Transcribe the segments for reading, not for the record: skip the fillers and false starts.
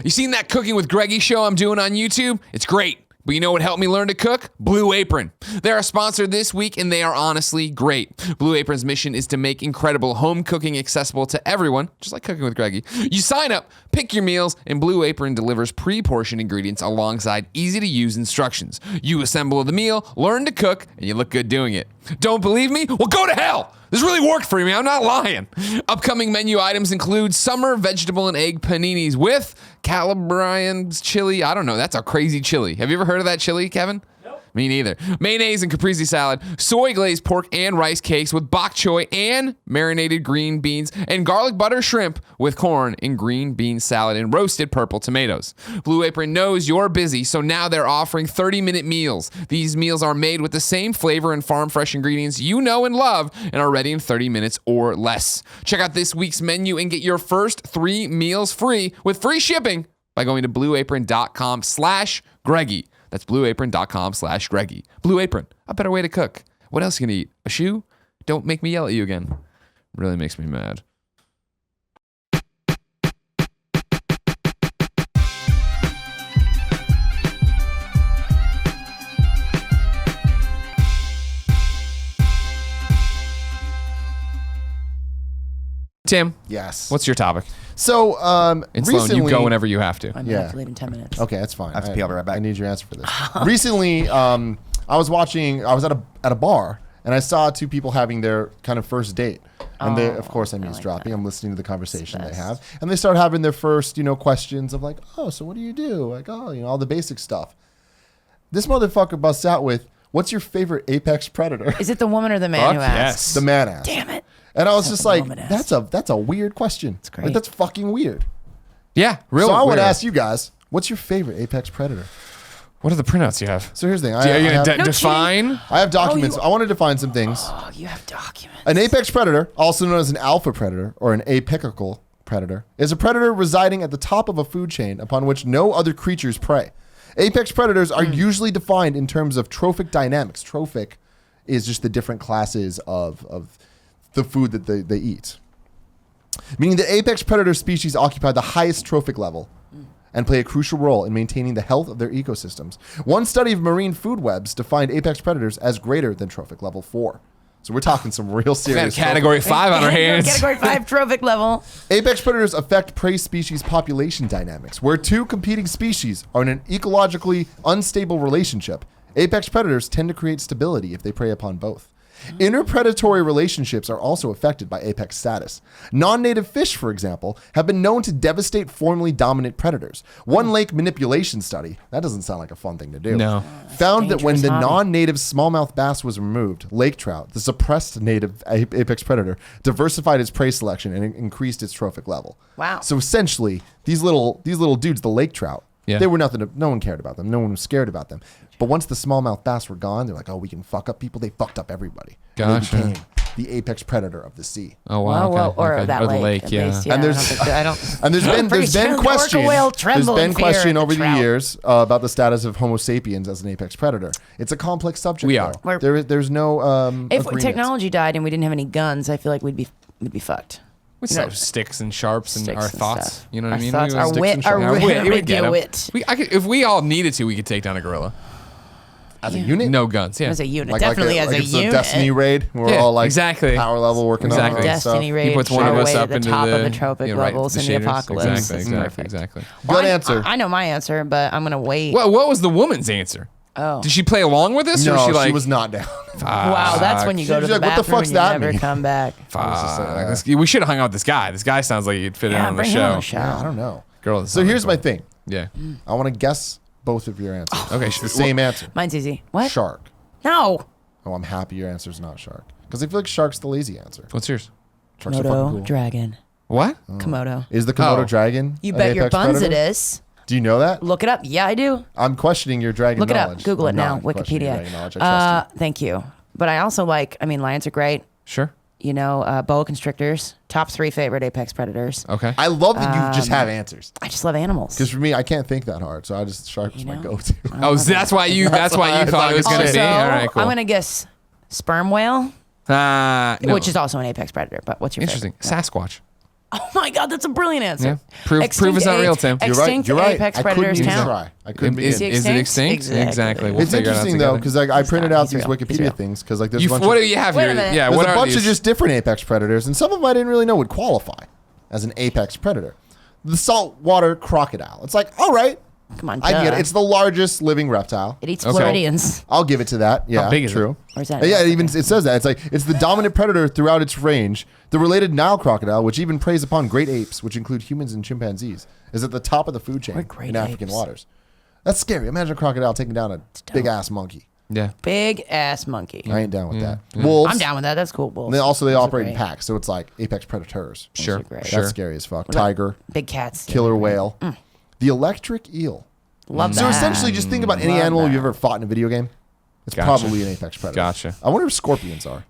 You seen that Cooking with Greggy show I'm doing on YouTube? It's great. But you know what helped me learn to cook? Blue Apron. They're our sponsor this week, and they are honestly great. Blue Apron's mission is to make incredible home cooking accessible to everyone, just like Cooking with Greggy. You sign up, pick your meals, and Blue Apron delivers pre-portioned ingredients alongside easy-to-use instructions. You assemble the meal, learn to cook, and you look good doing it. Don't believe me? Well, go to hell! This really worked for me. I'm not lying. Upcoming menu items include summer vegetable and egg paninis with Calabrian chili. I don't know. That's a crazy chili. Have you ever heard of that chili, Kevin? Nope. Me neither. Mayonnaise and caprese salad, soy glazed pork and rice cakes with bok choy and marinated green beans, and garlic butter shrimp with corn and green bean salad and roasted purple tomatoes. Blue Apron knows you're busy, so now they're offering 30-minute meals. These meals are made with the same flavor and farm-fresh ingredients you know and love and are ready in 30 minutes or less. Check out this week's menu and get your first 3 meals free with free shipping by going to blueapron.com/Greggy. That's blueapron.com/Greggy. Blue Apron, a better way to cook. What else are you gonna eat? A shoe? Don't make me yell at you again. Really makes me mad. Tim. Yes. What's your topic? So, And recently, Sloan, you go whenever you have to. I'm gonna have to leave in 10 minutes. Okay, that's fine. I have to pee. I'll be right back. I need your answer for this. Recently, I was at a bar, and I saw 2 people having their kind of first date. And they, of course, I'm eavesdropping. I'm listening to the conversation they have. And they start having their first, questions of like, oh, so what do you do? Like, oh, all the basic stuff. This motherfucker busts out with, what's your favorite apex predator? Is it the woman or the man who asks? Yes. The man asked. Damn it. And I was just like, woman asked. that's a weird question. That's great. Like, that's fucking weird. Yeah, really. So I want weird. to ask you guys, what's your favorite apex predator? What are the printouts you have? So here's the thing. Are you going to No define? I have documents. I want to define some things. Oh, you have documents. An apex predator, also known as an alpha predator or an apical predator, is a predator residing at the top of a food chain upon which no other creatures prey. Apex predators are usually defined in terms of trophic dynamics. Trophic is just the different classes of the food that they eat. Meaning that apex predator species occupy the highest trophic level and play a crucial role in maintaining the health of their ecosystems. One study of marine food webs defined apex predators as greater than trophic level 4. So we're talking some real We got serious category 5 on our hands. Category 5 trophic level. Apex predators affect prey species population dynamics. Where 2 competing species are in an ecologically unstable relationship, apex predators tend to create stability if they prey upon both. Interpredatory relationships are also affected by apex status. Non-native fish, for example, have been known to devastate formerly dominant predators. One lake manipulation study, that doesn't sound like a fun thing to do, No. found that when the dangerous hobby. non-native smallmouth bass was removed, lake trout, the suppressed native apex predator, diversified its prey selection and increased its trophic level. Wow. So essentially, these little dudes, the lake trout, Yeah. they were nothing. No one cared about them. No one was scared about them. But once the smallmouth bass were gone, they're like, oh, we can fuck up people. They fucked up everybody. And Gotcha. they became the apex predator of the sea. Oh, wow. Whoa, Okay. or okay. that Or the lake. lake, yeah. Least, And there's- I don't. And there's Pretty been sure question. orca whale There's tremble been in fear question of over the the trout. years about the status of Homo sapiens as an apex predator. It's a complex subject. We are. Though. There's no If agreement. technology died and we didn't have any guns, I feel like we'd be fucked. We still have sticks and sharps and Sticks our and thoughts. stuff. You know what Our I mean? thoughts, We our sticks wit, and our sharps. wit, We maybe get a 'em. wit. If we all needed to, we could take down a gorilla. as a unit. No guns. Yeah. As a unit, Like definitely like as a it's unit. Destiny raid. We're Yeah, all like exactly. power level working Exactly. on stuff. Destiny raid. He puts one of our us way up to into top the of the trophic right, levels in the shaders. apocalypse. Exactly. It's Exactly. perfect. Exactly. Good answer. I know my answer, but I'm gonna wait. Well, what was the woman's answer? Oh. Did she play along with this, or was No, she like? she was not down. Wow, that's when you go to She's the like, what the bathroom fuck's and you that never mean? come back. We should have hung out with this guy. This guy sounds like he'd fit in Yeah, on the bring him on show. the show. I don't know. Girl, this So sounds here's like my thing. Yeah. I want to guess both of your answers. Okay. It's the same answer. Mine's easy. What? Shark. No. Oh, I'm happy your answer's not shark. Because I feel like shark's the lazy answer. What's yours? Sharks are fucking Komodo cool. dragon. What? Komodo. Is the Komodo Oh. dragon You an bet your apex buns predator? it is. Do you know that? Look it up. Yeah, I do. I'm questioning your dragon Look it knowledge. up. Google it I'm now. not questioning your Wikipedia. dragon knowledge. I trust you. Thank you. But I also lions are great. Sure. You know, boa constrictors. Top 3 favorite apex predators. Okay. I love that you just have answers. I just love animals. Because for me, I can't think that hard. So I just shark was my know? go-to. Oh, so that's why you. That's why you thought it was Also, gonna be. All right. Cool. I'm gonna guess sperm whale, No. which is also an apex predator. But what's your Interesting. favorite? Sasquatch. Oh my God, that's a brilliant answer. Yeah. Prove it's not real, Tim. You're right. Extinct You're right. apex I couldn't predators even count. try. I couldn't Is begin. it extinct? Exactly. We'll It's figure it out interesting though together. because I printed out He's these real. He's Wikipedia real. things because like there's a bunch What of, do you have Wait here? a minute. Yeah, there's what a are bunch these? of just different apex predators, and some of them I didn't really know would qualify as an apex predator. The saltwater crocodile. It's like, all right, Come on, I get it. duh. It's the largest living reptile. It eats Okay. Floridians. I'll give it to that. Yeah, big is true. Or is that Yeah, okay. it says that. It's like it's the dominant predator throughout its range. The related Nile crocodile, which even preys upon great apes, which include humans and chimpanzees, is at the top of the food chain What great in African apes? waters. That's scary. Imagine a crocodile taking down a big ass monkey. Yeah. Big ass monkey. I ain't down with that. Wolves. I'm down with that. That's cool. Wolves. And they also Those are operate in great. packs, so it's like apex predators. Sure. are great. Sure. That's scary as fuck. about- Tiger, Big cats. killer whale, the electric eel. Love So that. essentially, just think about any Love animal that. you've ever fought in a video game. It's Gotcha. probably an apex predator. Gotcha. I wonder if scorpions are.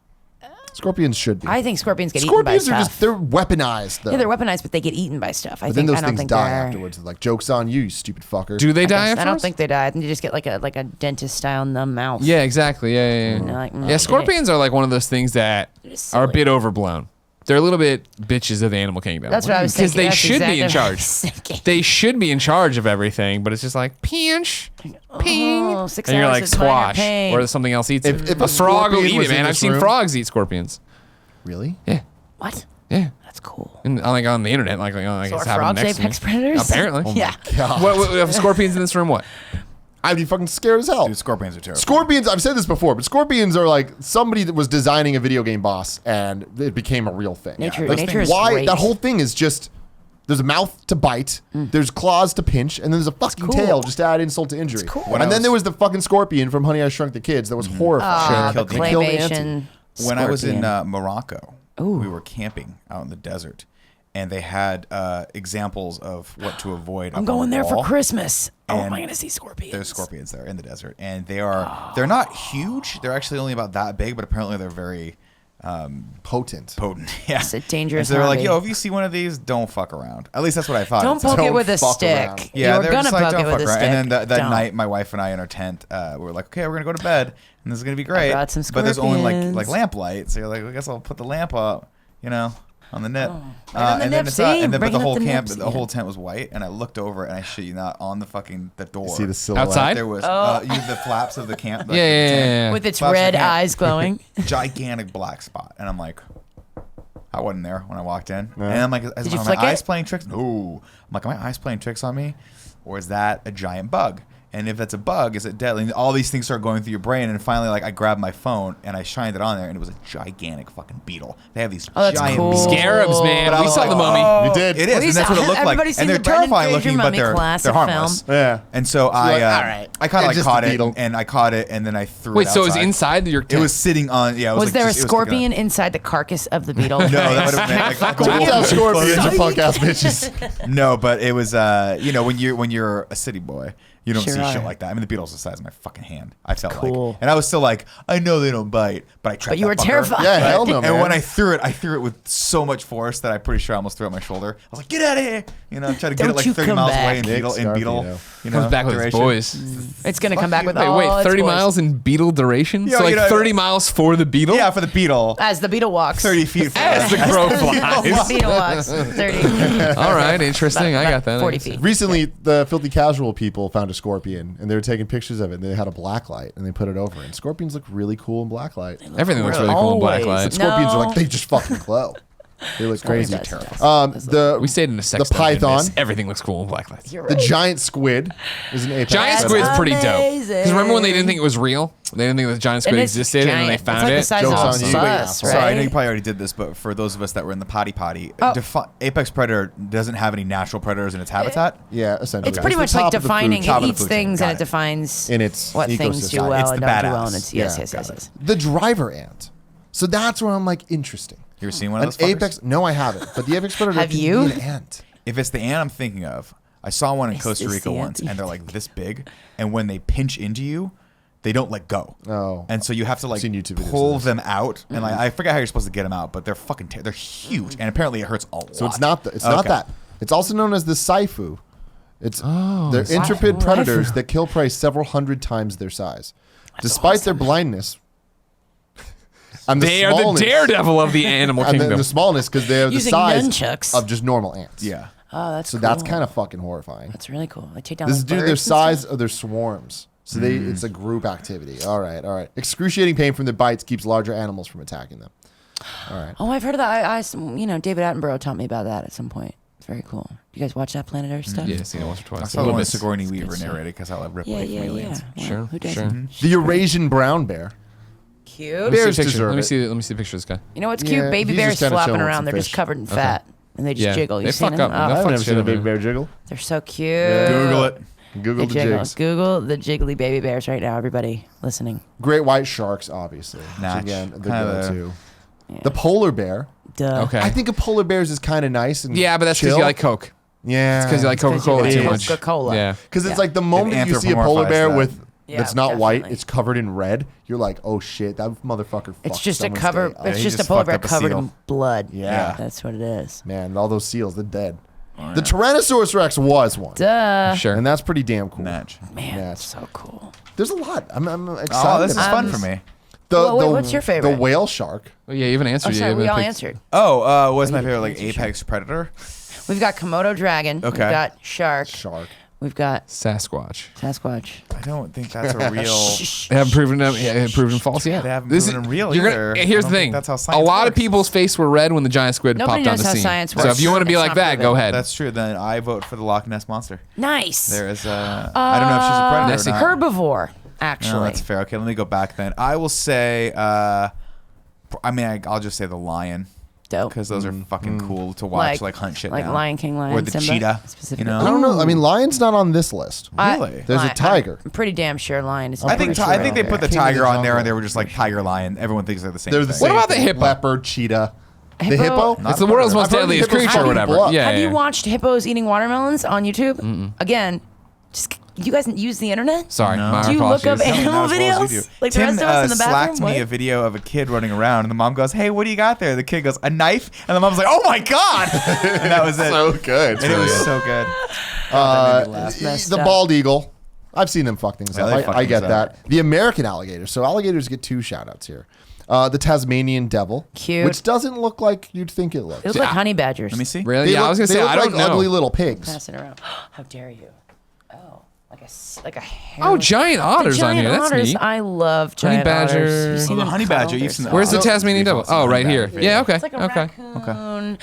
Scorpions should be. I think scorpions get eaten by Scorpions are stuff. just, they're weaponized though. Yeah, they're weaponized, but they get eaten by stuff. I But then think those I don't things think die they're. afterwards. Like, joke's on you, you stupid fucker. Do they die I don't afterwards? think they die. I think you just get like a dentist style numb mouth. Yeah, exactly. Yeah. You're like, Yeah, scorpions are like one of those things that Just are a silly. bit overblown. They're a little bit bitches of the animal kingdom. That's what I was Because thinking. they That's should be in exactly what I charge. was thinking. They should be in charge of everything, but it's just like pinch, ping, Oh, 6 and you're hours like is minor squash, pain. or something else eats it. If a a frog will scorpion eat was it, in man. I've this seen room- frogs eat scorpions. Really? Yeah, What? yeah. That's cool. And like on the internet, like I So guess are having frogs next to me. apex predators? Apparently. Yeah. God. What if scorpions in this room? What? I'd be fucking scared as hell. Dude, scorpions are terrible. Scorpions, I've said this before, but scorpions are like somebody that was designing a video game boss and it became a real thing. Nature- Like, nature is why great. that whole thing is just there's a mouth to bite, there's claws to pinch, and then there's a fucking cool. tail just to add insult to injury. cool. When And I then there was- was the fucking scorpion from Honey I Shrunk the Kids that was horrifying. The Killed the- killed the claymation. When I was in scorpion. Morocco, we were camping out in the desert, and they had examples of what to avoid. I'm up on going the there for wall. Christmas. Oh, am And I going to see scorpions? There's scorpions there in the desert, and they're not huge. They're actually only about that big, but apparently they're very Potent. potent. Yeah, It's a dangerous And so they're like, hobby. "Yo, if you see one of these, don't fuck around." At least that's what I thought. Don't It's like- poke it Don't with a fuck stick. around. Yeah, You're they're going to just like, poke don't it with fuck a around. stick. And then that Don't. night, my wife and I in our tent, we were like, okay, we're gonna go to bed, and this is gonna be great. brought some but there's only scorpions. like lamp light, so you're like, I guess I'll put the lamp up, on the nip. Right on the and nip, then it's see? and then but Bringing the up whole the camp, nips the whole again. tent was white, and I looked over, and I shit you not, on the door. See the silhouette. Outside? There was the flaps of the camp. Like, Yeah. With its Flaps of the red camp. eyes glowing. Gigantic black spot, and I'm like, I wasn't there when I walked in, Yeah. and I'm like, Did you are flick my eyes it? playing tricks? No, I'm like, are my eyes playing tricks on me, or is that a giant bug? And if that's a bug, is it deadly? And all these things start going through your brain, and finally, like, I grabbed my phone and I shined it on there, and it was a gigantic fucking beetle. They have these Oh, that's giant cool. beetles. Scarabs, man. But I We was saw like, the mummy. oh, You did. It is, Well, and that's what it looked like. everybody's And seen they're the Brendan terrifying Fraser looking, but mummy they're classic harmless. film. Yeah. And so I, like, all right. I kind of It's like just a caught it, beetle. and I caught it, and then I threw Wait, it. so it was outside. inside your tent? It was sitting on. Yeah. It was, Was like, there a just- it was sticking out. scorpion inside the carcass of the beetle? No, that would have been like Turns out scorpions are punk ass bitches. No, but it was when you're a city boy, you don't Sure see shit are. like that. I mean, the beetle's the size of my fucking hand. I felt Cool. like, and I was still like, I know they don't bite, but I tried. But you were terrified. Yeah, hell no, man. And when I threw it with so much force that I'm pretty sure I almost threw it on my shoulder. I was like, get out of here! Try to get Don't it like you 30 come miles back. away in Nick beetle. Scarpino. Comes back with his duration. boys. It's going to come back with Wait, all its 30 boys. miles in beetle duration? Yo, so like 30 it's- miles for the beetle? Yeah, for the beetle, As the beetle walks. 30 feet. For As the crow The flies. beetle walks 30. All right, interesting. I got that. 40 feet. Recently, the Filthy Casual people found a scorpion, and they were taking pictures of it. And they had a black light, and they put it over. And scorpions look really cool in black light. Everything looks really cool in black Always. light. But scorpions are No. like they just fucking glow. They look crazy. Does, does. The We stayed in a sex the dungeon, python, miss. Everything looks cool in black light. You're the right. giant squid is an apex. Giant That's squid's pretty dope. amazing. Because remember when they didn't think it was real? They didn't think the giant squid And it's existed, and then they giant. found It's like it. the size Joke's of on a you, bus, big right? Sorry, I know you probably already did this, but for those of us that were in the potty, Apex Predator doesn't have any natural predators in its habitat. Yeah, essentially. It's pretty the much like top of the food defining. chain. top It of the eats food chain. things Got and it it. defines In its what things do ecosystem. well It's and the don't do badass. well. And it's Yeah, yes. got it. The driver ant. So that's where I'm like interesting. You ever seen one of An those? fuckers? apex? No, I haven't. But the apex predator Have can you? be an ant. If it's the ant I'm thinking of, I saw one in Is Costa this Rica the once, ant? and they're like this big, and when they pinch into you, they don't let go. Oh. And so you have to like seen YouTube videos pull of this. them out, and like I forget how you're supposed to get them out, but they're fucking they're huge, and apparently it hurts a lot. So it's not not Okay. that. It's also known as the saifu. They're Saifu. intrepid predators Saifu. that kill prey several hundred times their size. Despite their blindness, And They are the smallness- daredevil of the animal And then kingdom. the smallness because they're the Using size nunchucks. of just normal ants. Yeah. Oh, that's So cool. that's kind of fucking horrifying. That's really cool. They take down This is like due to their birds and size stuff? of their swarms. So it's a group activity. All right. Excruciating pain from their bites keeps larger animals from attacking them. All right. Oh, I've heard of that. David Attenborough taught me about that at some point. It's very cool. You guys watch that Planet Earth stuff? Yeah, seen it once or I twice. saw A the little one bit. Sigourney Weaver stuff. narrated because I love Ripley Yeah, from yeah, yeah. Aliens. Well, Sure, who doesn't? sure. The Eurasian brown bear. Cute. Let me see a Bears picture. deserve Let me it. see. Let me see the picture of this guy. You know what's Yeah, cute? Baby he's bears just kinda flopping chilling with around. some They're just fish. covered in fat. And they just Yeah. jiggle. They You seen fuck them? up. Oh, They'll fuck shit up. bear jiggle. they're so cute. Google it. Google They the jiggle. jigs. Google the jiggly baby bears right now, everybody listening. Great white sharks, obviously. Natch. Which again, the Kinda go-to. The polar bear. Duh. Okay. I think a polar bear is kind of nice and Yeah, but that's because chill. you like Coke. Yeah, It's because you like 'cause you Coca-Cola like too much. Coca-Cola. Yeah. Because it's Yeah. like the moment you see a polar anthropomorphized bear that. with Yeah, that's not white, definitely. it's covered in red. You're like, oh shit, that motherfucker. It's fucked just a someone's cover. day up. It's he just a just polar fucked bear up a covered seal. in blood. Yeah. That's what it is. Man, all those seals, they're dead. The Tyrannosaurus Rex was one, Duh. Sure. and that's pretty damn cool. Natch. Man, Natch. so cool. There's a lot. I'm excited. Oh, this is about fun for me. What's your favorite? The whale shark. Oh, yeah, you haven't answered Oh, yet. sorry, You we haven't all picked- answered. Oh, what's my favorite? Like Apex Predator. We've got Komodo dragon. Okay. We've got shark. Shark. We've got Sasquatch. Sasquatch. I don't think that's a real. They haven't proven them. Yeah, proven false yet. They haven't This proven them real you're either. Here's I the don't think thing. that's how A science lot of works. people's face were red when the giant squid Nobody popped on knows the how scene. science So works. if you want to be It's like not that, go proven. ahead. That's true. Then I vote for the Loch Ness monster. Nice. There is a. I don't know if she's a predator Nessie. or not. Herbivore, actually. No, that's fair. Okay, let me go back then. I will say. I'll just say the lion Dope. because those are fucking cool to watch, like hunt shit like down. Lion King, Lion or the Simba, cheetah. specifically. You I know. don't know. I mean, lion's not on this list. Really? There's a tiger. I'm pretty damn sure lion is. I think they put the King of tiger the on there, jungle. and they were just like tiger lion. Everyone thinks they're the same. They're the thing. same. What about the thing. hippo? Leopard, cheetah. The Hippo? hippo? Not It's the a world's predator. most I've heard deadliest hippos creature or fucking whatever. blow up. Yeah, Have yeah, you yeah. watched hippos eating watermelons on YouTube? Again, just you guys use the internet? Sorry, No. my Do you look up apologies. animal Not as well as you videos? do. Like the Tim rest of us in the bathroom? slacked me What? a video of a kid running around, and the mom goes, "Hey, what do you got there?" The kid goes, "A knife," and the mom's like, "Oh my god!" And that was it. So good. and it was so good. Messed The up. bald eagle. I've seen them fuck things Yeah, up. they fuck I get things up. that. The American alligator. So alligators get 2 shout outs here. The Tasmanian devil. Cute. Which doesn't look like you'd think it looks. They look like honey badgers. Let me see. Really? They Yeah, I look- was gonna they say look I don't like ugly know. little pigs. Pass it around. How dare you? Oh, like a hair. Oh, giant otters on giant here. That's otters. neat. I love Honey giant badger. otters. You've seen Oh, the them honey cuddle? badger, you've They're seen so the- Where's the Oh, Tasmanian devil? awesome. Oh, right Honey here. badger. Yeah. Okay. It's like a Okay. raccoon.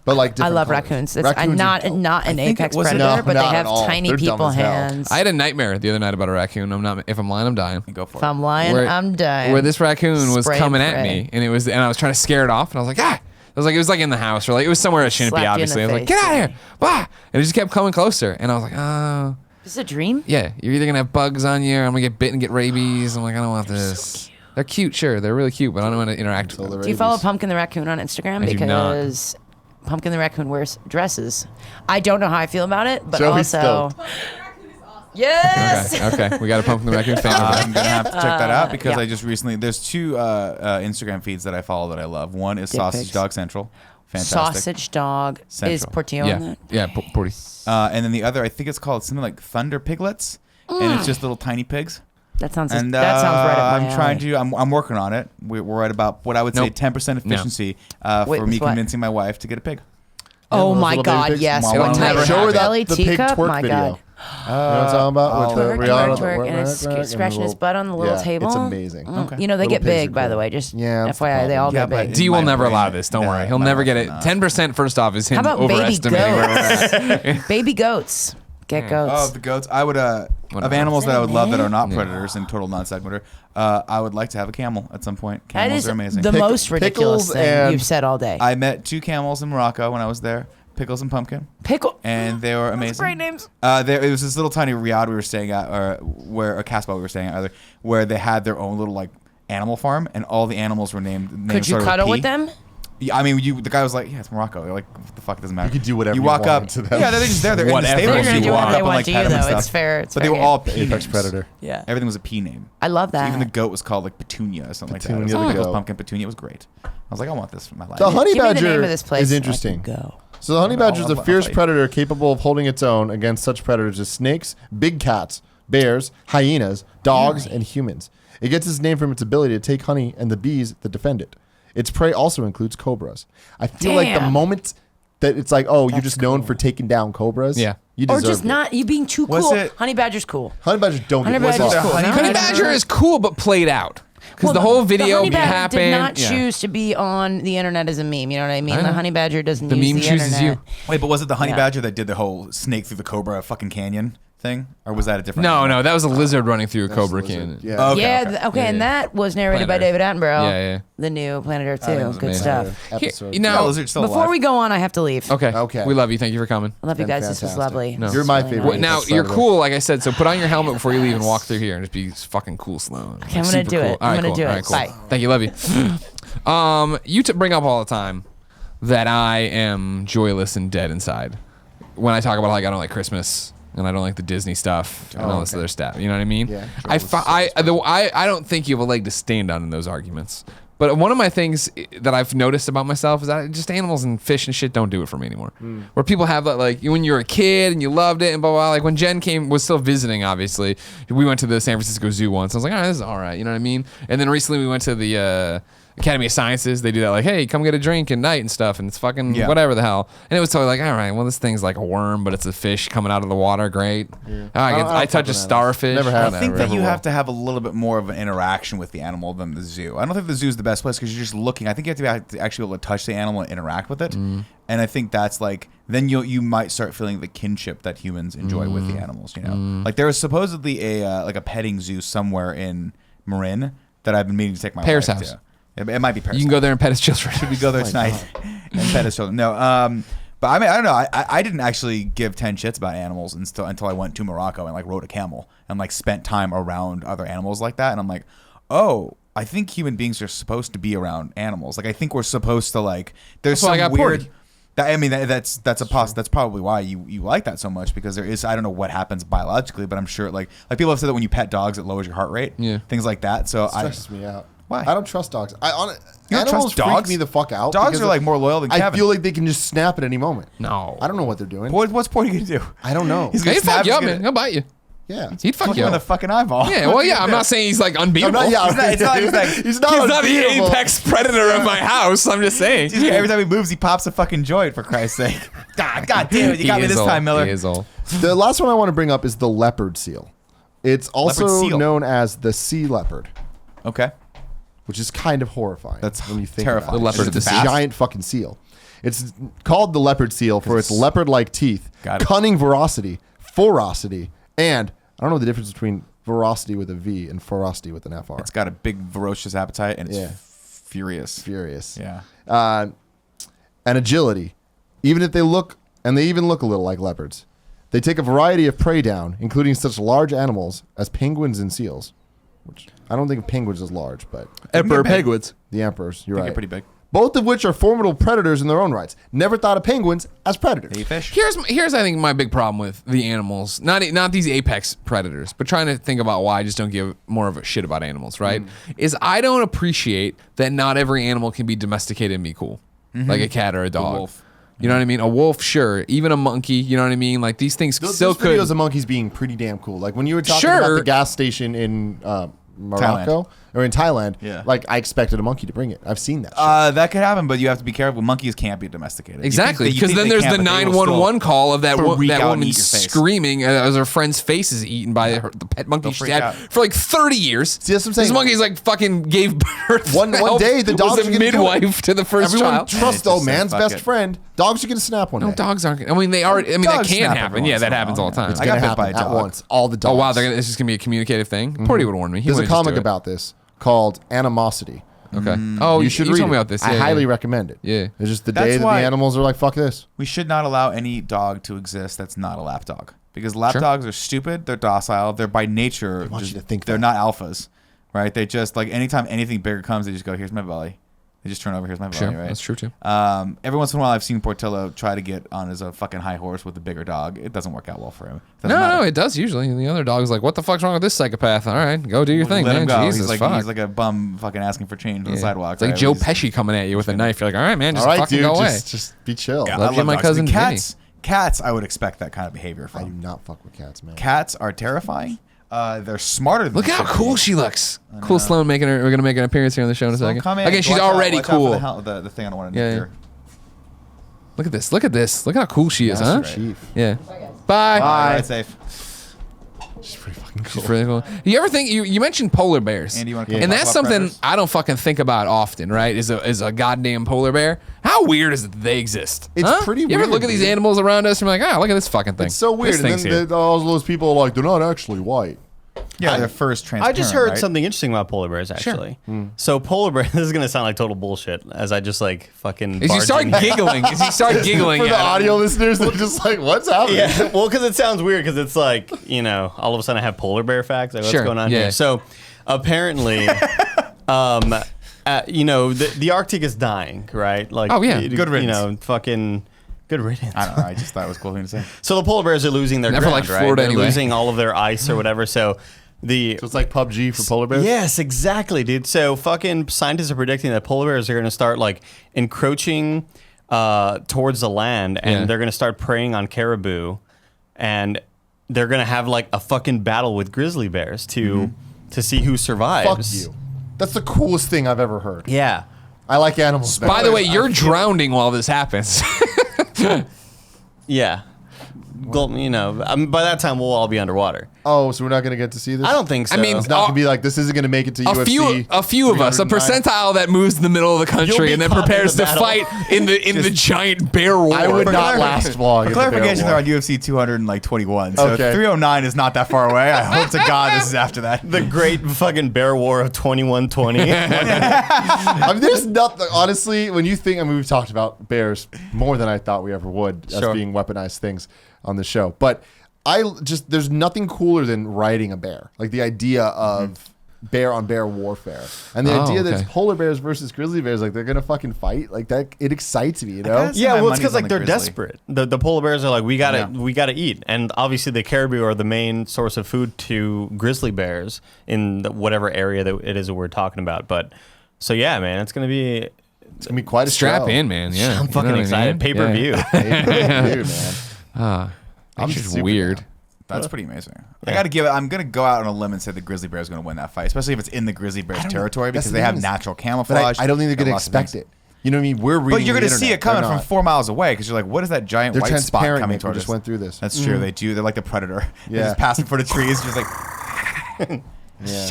But like I different love colors. raccoons. It's Raccoons are not dope. an think apex it was- predator, No, but they not at have all. tiny They're dumb people as hell. hands. I had a nightmare the other night about a raccoon. If I'm lying, I'm dying. Go for If I'm lying, Where- I'm dying. Where this raccoon was Spray and coming at pray. me, and I was trying to scare it off, and I was like, ah. It was like in the house, or like it was somewhere it shouldn't be. Slapped you in Obviously, the I was like, face. get out of here, bah! And it just kept coming closer, and I was like, oh, Is this a dream? yeah, you're either gonna have bugs on you, or I'm gonna get bitten and get rabies. I'm like, I don't want this. They're cute, sure, they're really cute, but I don't want to interact with them. Do you follow Pumpkin the Raccoon on Instagram? I do not. Because Pumpkin the Raccoon wears dresses. I don't know how I feel about it, but Joey's also. stoked. Yes! Okay, we got a Pumpkin the Raccoon fan. I'm gonna have to check that out because yeah. I just recently there's 2 Instagram feeds that I follow that I love. One is Dick Sausage pics. Dog Central, fantastic. Sausage Dog. Is Central. Portillo on Yeah, that? yeah, Porty. And then the other, I think it's called something like Thunder Piglets, and it's just little tiny pigs. That sounds And that sounds right up my I'm trying alley. to. I'm working on it. We're at about what I would say Nope. 10% efficiency Wait, for me with what? convincing my wife to get a pig. Oh those my little baby God! pigs? Yes. It'll What never type? Show her happen. that Belly the pig teacup? twerk My video. God. You know what I'm talking about? With the Twerk, Rihanna, twerk, and it's the scratching his little- butt on the little yeah, table. It's amazing. Mm. Okay. You know they Little get pigs big, are by the cool. way. Just Yeah, that's the FYI, they all Yeah, get but big. D will my never brain- allow this. Don't no, worry. He'll my never get brain it. not. 10% first off is him How about baby overestimating where we're at. Baby goats. Get goats. Oh, the goats. I would of animals that I would love that are not predators and total non sequitur. I would like to have a camel at some point. that Camels is are amazing. the most ridiculous pickles thing and- you've said all day. I met 2 camels in Morocco when I was there. Pickles and Pumpkin, Pickle. and they were amazing. Great names. It was this little tiny riad we were staying at, or Casbah we were staying at, rather, where they had their own little like animal farm, and all the animals were named. Could you cuddle with them? Yeah, I mean, the guy was like, "Yeah, it's Morocco." They're like, "What the fuck? It doesn't matter." You could do whatever You you walk up wanted to them. Yeah, they're just there. They're Whatever. in the They're stables. gonna You do walk whatever up they and want like to pet you, them and though. stuff. It's fair. It's But they fair were all game. P Apex names. predator. Yeah. Everything was a P name. I love that. Even the goat was called like Petunia or something like that. It was Petunia like the Pickles, goat. Pumpkin, Petunia. It was great. I was like, I want this for my life. The honey Give me the badger name of this place is so I interesting. can go. So the honey badger is a I'll fierce tell you. predator capable of holding its own against such predators as snakes, big cats, bears, hyenas, dogs, and humans. It gets its name from its ability to take honey and the bees that defend it. Its prey also includes cobras. I feel like the Damn. moment that it's like, oh, you're That's just known cool. for taking down cobras. Yeah. You Or deserve just not you being too Was cool. it- Honey badger's cool. Honey badgers don't Honey get badger's fucked. cool. honey Honey badger is cool, but played out. Because the whole video honey badger happened. did not yeah. choose to be on the internet as a meme. You know what I mean? I know. The honey badger doesn't The use meme the chooses internet. you. Wait, but was it the honey Yeah. badger that did the whole snake through the cobra fucking canyon thing, or was that a different? No, animal? that was a lizard running through a cobra Lizard. canyon. Yeah. Okay, Yeah, okay. okay, and that was narrated by Planet David Attenborough. Yeah. The new Planet Earth I think it too. was Good amazing. stuff. Episode. You No, know, lizard's still Before alive. we go on, I have to leave. okay. Okay. We love you. Thank you for coming. I love you Been guys. This was fantastic. lovely. No. This You're was my really favorite. nice. Now Let's you're start it cool, like I said. So put on your helmet before you leave and walk through here and just be fucking cool, slow. Okay, I'm gonna do it. I'm gonna do it. Bye. Thank you. Love you. You bring up all the time that I am joyless and dead inside when I talk about like I don't like Christmas and I don't like the Disney stuff and all this other stuff. You know what I mean? Yeah, I don't think you have a leg to stand on in those arguments. But one of my things that I've noticed about myself is that just animals and fish and shit don't do it for me anymore. Where people have that, like when you were a kid and you loved it and blah, blah, blah. Like when Jen was still visiting, obviously, we went to the San Francisco Zoo once. I was like, all right, this is all right. You know what I mean? And then recently we went to the Academy of Sciences. They do that like, hey, come get a drink at night and stuff. And it's fucking whatever the hell. And it was totally like, all right, well, this thing's like a worm, but it's a fish coming out of the water. Great. I touch a starfish. Never have. I think that you will. have to have a little bit more of an interaction with the animal than the zoo. I don't think the zoo is the best place because you're just looking. I think you have to actually be able to touch the animal and interact with it. And I think that's like then you might start feeling the kinship that humans enjoy with the animals. You know, like there was supposedly a petting zoo somewhere in Marin that I've been meaning to take my Pear's wife house. to. It might be Paris. You can go there and pet his children. Should we go there tonight and pet his children? No. But I mean, I don't know. I didn't actually give 10 shits about animals until I went to Morocco and like rode a camel and like spent time around other animals like that. And I'm like, oh, I think human beings are supposed to be around animals. Like I think we're supposed to like. There's That's why I some got weird. ported. That's probably why you like that so much because there is I don't know what happens biologically, but I'm sure like people have said that when you pet dogs it lowers your heart rate. Yeah. Things like that. So Stresses me out. Why? I don't trust dogs. You don't Animals trust dogs? freak me the fuck out. Dogs because are like more loyal than I Kevin. feel like they can just snap at any moment. No. I don't know what they're doing. What's Porty gonna do? I don't know. He's He'd gonna snap. fuck you He's up, gonna man. He'll bite you. Yeah. He'd fuck fuck you you in the up. fucking eyeball. Yeah, well, yeah. I'm not saying he's like unbeatable. I'm not, yeah, It's not- it's not like he's like- he's not, He's not the unbeatable. apex predator of my house. I'm just saying. Every time he moves, he pops a fucking joint. For Christ's sake! God damn it! You got me this time, Miller. He is old. The last one I want to bring up is the leopard seal. It's also Leopard seal. known as the sea leopard, Okay. which is kind of horrifying. That's when you think terrifying. about it. The leopard It's of the a sea. giant fucking seal. It's called the leopard seal for its leopard-like teeth, Got it. cunning ferocity, and I don't know the difference between ferocity with a V and ferocity with an FR. It's got a big ferocious appetite and it's Yeah. furious. Furious. Yeah. And agility. Even if they even look a little like leopards. They take a variety of prey down, including such large animals as penguins and seals. Which I don't think of penguins as large, but Emperor big. penguins. the emperors, you're They right. get pretty big. Both of which are formidable predators in their own rights. Never thought of penguins as predators. They eat fish. Here's I think my big problem with the animals, not these apex predators, but trying to think about why I just don't give more of a shit about animals, right? Is I don't appreciate that not every animal can be domesticated and be cool, like a cat or a dog. wolf. You know what I mean? A wolf, sure. Even a monkey, you know what I mean? Like these things still Those videos could. of monkeys being pretty damn cool. Like when you were talking Sure. about the gas station in Morocco or in Thailand, Yeah. like I expected a monkey to bring it. I've seen that. Shit. That could happen, but you have to be careful. Monkeys can't be domesticated. Exactly, You because think then they there's can, the but they will 911 call of that freak out and woman eat your face. screaming as her friend's face is eaten by the pet monkey They'll she freak had out. for like 30 years. See, that's what I'm saying. This monkey's like fucking gave birth. One day, the dogs was are a gonna do it. midwife to the first Everyone child. trusts It's just man's fuck best it. friend. Dogs are gonna snap one No, day. dogs aren't. I mean, they are. I mean, that Dogs can snap happen. every Yeah, once that in a happens while, all the time. It's I gonna got bit by happen a at dog. once. All the dogs. Oh wow, it's just gonna be a communicative thing. Porty would warn me. He There's a wouldn't just comic do it. about this called Animosity. Okay. Oh, You should you read told me it. about this. I Yeah, highly yeah. recommend it. Yeah. It's just the That's day that the why- animals are like, fuck this. We should not allow any dog to exist that's not a lap dog because lap Sure. dogs are stupid. They're docile. They're by nature. want you to think they're that. not alphas, right? They just like anytime anything bigger comes, they just go, "Here's my belly." They just turn over. Here's my belly. Sure, Right. that's true too. Every once in a while, I've seen Portillo try to get on his fucking high horse with a bigger dog. It doesn't work out well for him. Doesn't No, matter. no, it does usually. And the other dog's like, "What the fuck's wrong with this psychopath?" All right, go do your thing, Let man. him go. Jesus, he's like fuck. he's like a bum fucking asking for change on the Yeah. sidewalk. It's like right? Joe He's- Pesci coming at you with a knife. You're like, "All right, man, just All right, fucking dude, go away." just be chill. Yeah, Love I you, my dogs. cousin The cats, I would expect that kind of behavior I do from. not fuck with cats, man. Cats are terrifying. They're smarter than Look they how should cool be. she looks. Cool Sloan we're gonna make an appearance here on the show in a second. Come in. Okay, she's Watch out- already watch out cool. for the thing I don't want to Yeah, do. yeah. Look at this. Look at this. Look how cool she is, huh? Master Chief. Yeah. Bye. Ride safe. She's pretty fucking cool. She's really cool. You ever think you mentioned polar bears? Andy, you wanna Yeah. come And talk that's about something predators? I don't fucking think about often, right? Is a goddamn polar bear. How weird is it that they exist? It's Huh? pretty You ever weird, look at these dude. animals around us and you're like, look at this fucking thing. It's so weird. This And thing's here. then all those people are like, they're not actually white. Yeah, their fur's I transparent. just heard right? something interesting about polar bears, actually. So polar bears, this is going to sound like total bullshit as I just like fucking As you start barge in. giggling, For the audio listeners, they're just like, what's happening? Yeah, well, because it sounds weird because it's like, all of a sudden I have polar bear facts. Like, what's Sure, going on yeah. here? So apparently, the Arctic is dying, right? Like, Oh, yeah. Good riddance. fucking good riddance. I don't know. I just thought it was a cool thing to say. So the polar bears are losing their Never ground, liked right? Florida They're anyway. losing all of their ice or whatever. So the So it's like PUBG for polar bears? Yes, exactly, dude. So fucking scientists are predicting that polar bears are going to start like encroaching towards the land, and Yeah. they're going to start preying on caribou, and they're going to have like a fucking battle with grizzly bears to see who Fuck survives. you. That's the coolest thing I've ever heard. Yeah. I like animals. By the way, you're drowning while this happens. Yeah. Well, by that time we'll all be underwater. Oh, so we're not going to get to see this? I don't think so. I mean, It's not going to be like, this isn't going to make it to UFC. a few of us, a 309. percentile that moves in the middle of the You'll country be and then caught in prepares the to battle. fight in the giant bear war. I would not last long. For in the bear clarification, war. they're on UFC 221, so Okay. 309 is not that far away. I hope to God this is after that. The great fucking bear war of 2120. I mean, there's nothing. Honestly, when you think, we've talked about bears more than I thought we ever would as Sure. being weaponized things on the show. But there's nothing cooler than riding a bear. Like the idea of bear on bear warfare, and the Oh, idea that okay. it's polar bears versus grizzly bears, like they're gonna fucking fight. Like that, it excites me. You know? guess. Yeah, My well, it's money's because on like the they're grizzly. desperate. The polar bears are like, we Yeah. gotta eat, and obviously the caribou are the main source of food to grizzly bears in whatever area that it is that we're talking about. But so yeah, man, it's gonna be. It's gonna be quite a Strap show. in, man. Yeah, I'm fucking excited. Pay per view. Dude, man. I'm I'm just super weird. down. That's pretty amazing. I'm gonna go out on a limb and say the grizzly bear is gonna win that fight, especially if it's in the grizzly bear's territory that's because the they have thing is- natural But camouflage. I don't think they're Got gonna lots of expect things. it. You know what I mean? We're reading But you're the gonna see internet. it coming They're from not. 4 miles away because you're like, what is that giant They're white spot transparent. coming Nick. We towards just us? went through this. That's true. They do. They're like the predator. They're Yeah. just passing for the trees, just like. Yeah.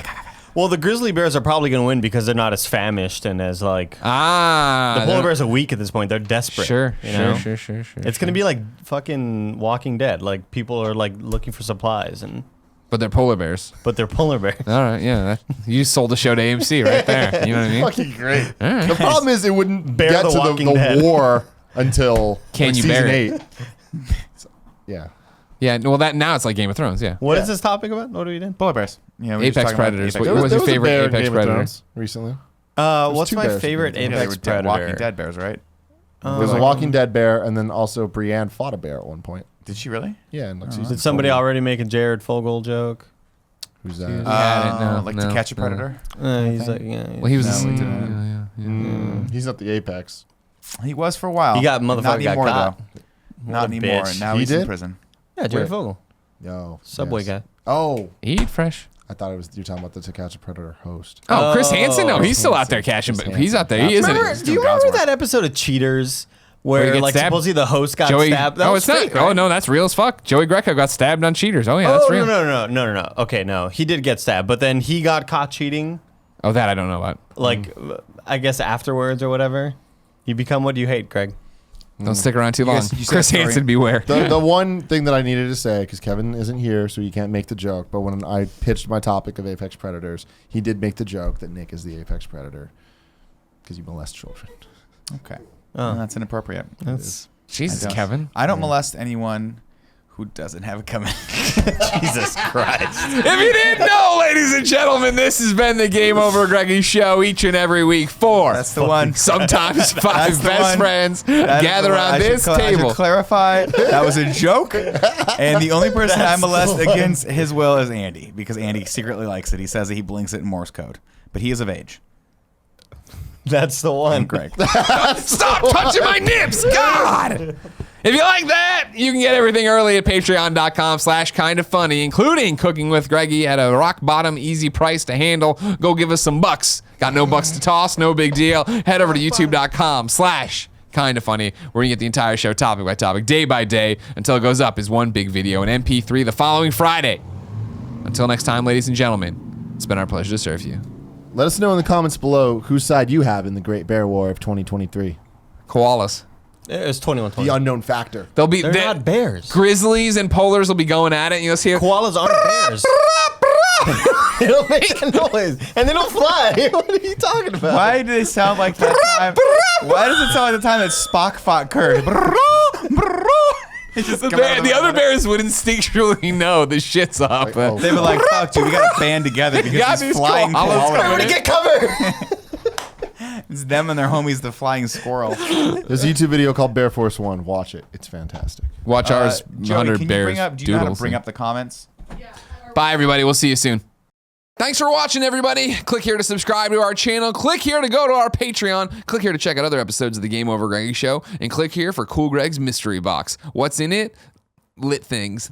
Well, the grizzly bears are probably gonna win because they're not as famished and as like. Ah, The polar bears are weak at this point. They're desperate. Sure, you know? sure. It's gonna be like fucking Walking Dead. Like people are like looking for supplies, But they're polar bears. but they're polar bears. All right, yeah. You sold the show to AMC right there. You know what I mean? Fucking great. All right. The problem is it wouldn't Bear get the to Walking the Dead. war until Can you season bear it? 8. So, yeah. Yeah, well, now it's like Game of Thrones. Yeah. What is this topic about? What are we doing? Polar bears. Yeah, we were just Apex talking about predators. Apex What was your a favorite bear in Apex Game of Predator? Thrones recently. What's two my bears. favorite Yeah, Yeah, they Apex were dead, Walking Predator? Dead bears, right? There's a Walking Dead bear, and then also Brienne fought a bear at one point. Did she really? Yeah, and like season Did somebody 20. already make a Jared Fogle joke? Who's that? Yeah, like no, To Catch a no. Predator. He's like, yeah. Well, he was. No, we yeah. He's not the Apex. He was for a while. He got Not got anymore caught. though. Not What a anymore. bitch. Now He he's in did? prison. Yeah, Jared Where? Fogle, No. Subway yes. guy. Oh, Eat fresh. I thought it was you're talking about the To Catch a Predator host. Oh, Chris Hansen? No, Oh, he's still out Hansen. there catching, Chris but he's out there. He Hansen. isn't. Remember, He's do you doing remember God's that work. episode of Cheaters Where he where gets like stabbed? supposedly the host got Joey. stabbed? That Oh, was it's not. fake, Oh right? no, that's real as fuck. Joey Greco got stabbed on Cheaters. Oh yeah, that's Oh real. no. Okay, no, he did get stabbed, but then he got caught cheating. Oh, that I don't know about. Like, I guess afterwards or whatever. You become what you hate, Greg. Don't stick around too long. guys- you said Chris sorry. Hansen, beware. The one thing that I needed to say, because Kevin isn't here, so he can't make the joke, but when I pitched my topic of Apex Predators, he did make the joke that Nick is the Apex Predator because you molest children. Okay. Oh. That's inappropriate. That's Jesus, I don't- Kevin. I don't molest anyone who doesn't have it coming. Jesus Christ. If you didn't know, ladies and gentlemen, this has been the Game Over Greggy show each and every week. 4, That's the one. sometimes 5 That's the best one. friends That is gather the one. around I should this I should table. clarify that was a joke, and the only person I molest against his will is Andy because Andy secretly likes it. He says that he blinks it in Morse code, but he is of age. That's the one. Greg. Stop touching my nips, God! If you like that, you can get everything early at patreon.com/kindafunny, including cooking with Greggy at a rock bottom easy price to handle. Go give us some bucks. Got no bucks to toss, no big deal. Head over to youtube.com/kindafunny, where you get the entire show topic by topic, day by day, until it goes up as one big video in MP3 the following Friday. Until next time, ladies and gentlemen, it's been our pleasure to serve you. Let us know in the comments below whose side you have in the Great Bear War of 2023. Koalas. It's 21-20. The unknown factor. They'll be They're not bears. Grizzlies and polars will be going at it. You'll see it. Koalas aren't bears. They don't make a noise, and they don't fly. What are you talking about? Why do they sound like that time? Why does it sound like the time that Spock fought Kurt? It's just The other bears would instinctually know the shit's up. Like, oh. They were like, fuck, dude, we got to band together because these flying koalas koalas. Everybody get cover! It's them and their homies, the flying squirrel. There's a YouTube video called Bear Force 1. Watch it. It's fantastic. Watch ours, Joey, 100 can you bears. bring up, do you know how to doodles. bring up the comments? Bye, everybody. We'll see you soon. Thanks for watching, everybody. Click here to subscribe to our channel. Click here to go to our Patreon. Click here to check out other episodes of the Game Over Greggy Show. And click here for Cool Greg's Mystery Box. What's in it? Lit things.